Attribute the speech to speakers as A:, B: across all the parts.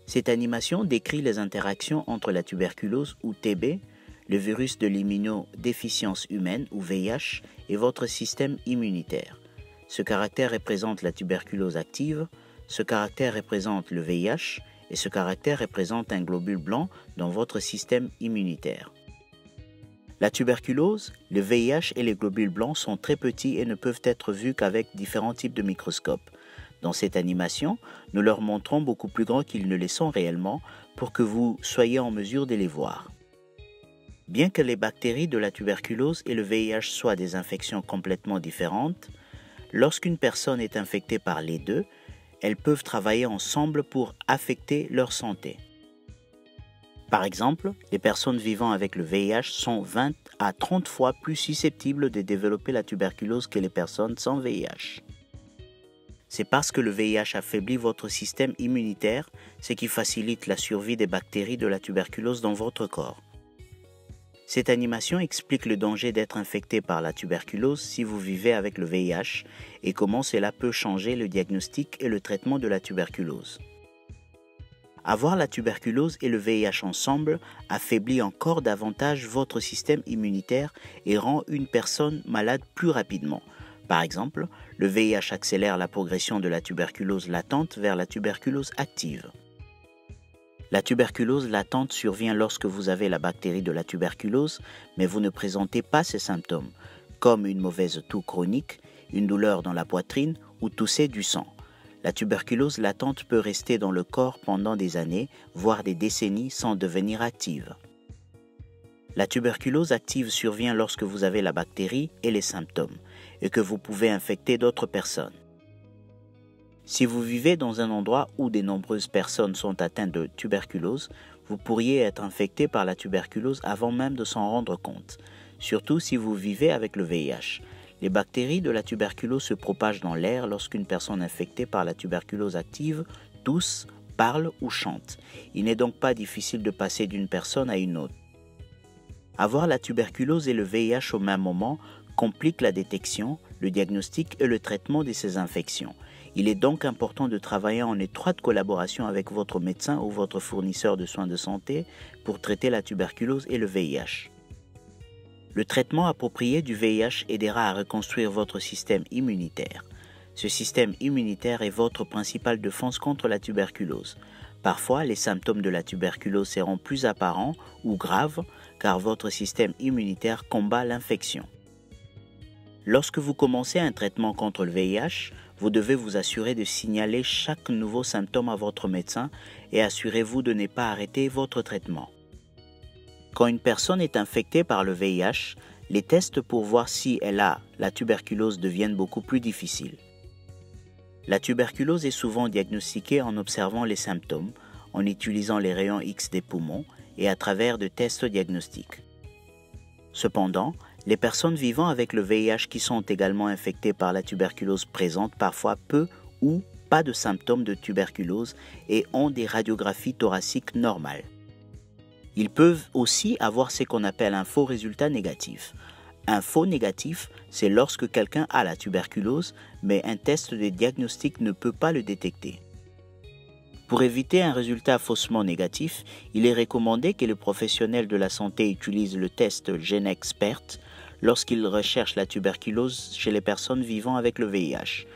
A: Cette animation décrit les interactions entre la tuberculose ou TB, le virus de l'immunodéficience humaine ou VIH et votre système immunitaire. Ce caractère représente la tuberculose active, ce caractère représente le VIH et ce caractère représente un globule blanc dans votre système immunitaire. La tuberculose, le VIH et les globules blancs sont très petits et ne peuvent être vus qu'avec différents types de microscopes. Dans cette animation, nous leur montrons beaucoup plus grands qu'ils ne les sont réellement pour que vous soyez en mesure de les voir. Bien que les bactéries de la tuberculose et le VIH soient des infections complètement différentes, lorsqu'une personne est infectée par les deux, elles peuvent travailler ensemble pour affecter leur santé. Par exemple, les personnes vivant avec le VIH sont 20 à 30 fois plus susceptibles de développer la tuberculose que les personnes sans VIH. C'est parce que le VIH affaiblit votre système immunitaire, ce qui facilite la survie des bactéries de la tuberculose dans votre corps. Cette animation explique le danger d'être infecté par la tuberculose si vous vivez avec le VIH et comment cela peut changer le diagnostic et le traitement de la tuberculose. Avoir la tuberculose et le VIH ensemble affaiblit encore davantage votre système immunitaire et rend une personne malade plus rapidement. Par exemple, le VIH accélère la progression de la tuberculose latente vers la tuberculose active. La tuberculose latente survient lorsque vous avez la bactérie de la tuberculose, mais vous ne présentez pas ces symptômes, comme une mauvaise toux chronique, une douleur dans la poitrine ou tousser du sang. La tuberculose latente peut rester dans le corps pendant des années, voire des décennies sans devenir active. La tuberculose active survient lorsque vous avez la bactérie et les symptômes, et que vous pouvez infecter d'autres personnes. Si vous vivez dans un endroit où de nombreuses personnes sont atteintes de tuberculose, vous pourriez être infecté par la tuberculose avant même de s'en rendre compte, surtout si vous vivez avec le VIH. Les bactéries de la tuberculose se propagent dans l'air lorsqu'une personne infectée par la tuberculose active tousse, parle ou chante. Il n'est donc pas difficile de passer d'une personne à une autre. Avoir la tuberculose et le VIH au même moment complique la détection, le diagnostic et le traitement de ces infections. Il est donc important de travailler en étroite collaboration avec votre médecin ou votre fournisseur de soins de santé pour traiter la tuberculose et le VIH. Le traitement approprié du VIH aidera à reconstruire votre système immunitaire. Ce système immunitaire est votre principale défense contre la tuberculose. Parfois, les symptômes de la tuberculose seront plus apparents ou graves car votre système immunitaire combat l'infection. Lorsque vous commencez un traitement contre le VIH, vous devez vous assurer de signaler chaque nouveau symptôme à votre médecin et assurez-vous de ne pas arrêter votre traitement. Quand une personne est infectée par le VIH, les tests pour voir si elle a la tuberculose deviennent beaucoup plus difficiles. La tuberculose est souvent diagnostiquée en observant les symptômes, en utilisant les rayons X des poumons et à travers de tests diagnostiques. Cependant, les personnes vivant avec le VIH qui sont également infectées par la tuberculose présentent parfois peu ou pas de symptômes de tuberculose et ont des radiographies thoraciques normales. Ils peuvent aussi avoir ce qu'on appelle un faux résultat négatif. Un faux négatif, c'est lorsque quelqu'un a la tuberculose, mais un test de diagnostic ne peut pas le détecter. Pour éviter un résultat faussement négatif, il est recommandé que le professionnel de la santé utilise le test GeneXpert lorsqu'il recherche la tuberculose chez les personnes vivant avec le VIH.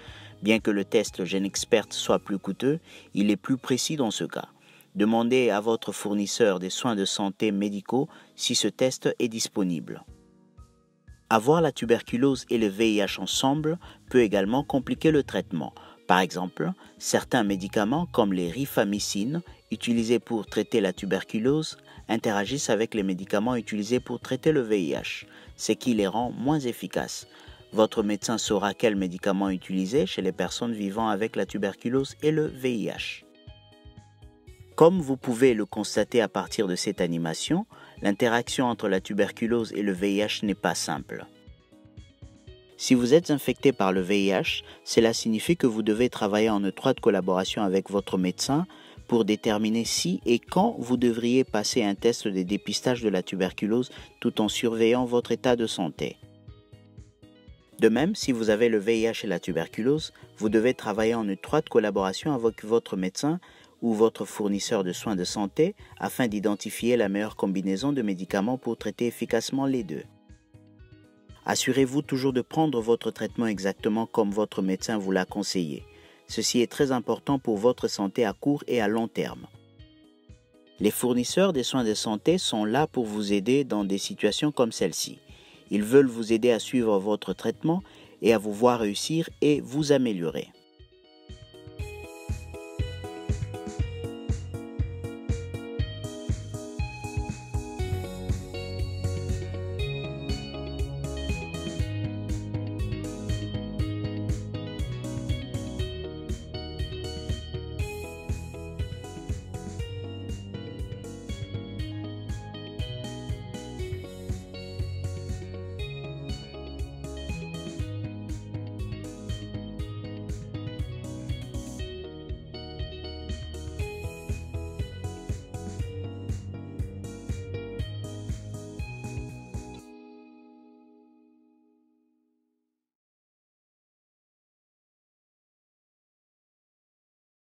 A: Bien que le test GeneXpert soit plus coûteux, il est plus précis dans ce cas. Demandez à votre fournisseur des soins de santé médicaux si ce test est disponible. Avoir la tuberculose et le VIH ensemble peut également compliquer le traitement. Par exemple, certains médicaments comme les rifamycines, utilisés pour traiter la tuberculose, interagissent avec les médicaments utilisés pour traiter le VIH, ce qui les rend moins efficaces. Votre médecin saura quels médicaments utiliser chez les personnes vivant avec la tuberculose et le VIH. Comme vous pouvez le constater à partir de cette animation, l'interaction entre la tuberculose et le VIH n'est pas simple. Si vous êtes infecté par le VIH, cela signifie que vous devez travailler en étroite collaboration avec votre médecin pour déterminer si et quand vous devriez passer un test de dépistage de la tuberculose tout en surveillant votre état de santé. De même, si vous avez le VIH et la tuberculose, vous devez travailler en étroite collaboration avec votre médecin ou votre fournisseur de soins de santé afin d'identifier la meilleure combinaison de médicaments pour traiter efficacement les deux. Assurez-vous toujours de prendre votre traitement exactement comme votre médecin vous l'a conseillé. Ceci est très important pour votre santé à court et à long terme. Les fournisseurs des soins de santé sont là pour vous aider dans des situations comme celle-ci. Ils veulent vous aider à suivre votre traitement et à vous voir réussir et vous améliorer.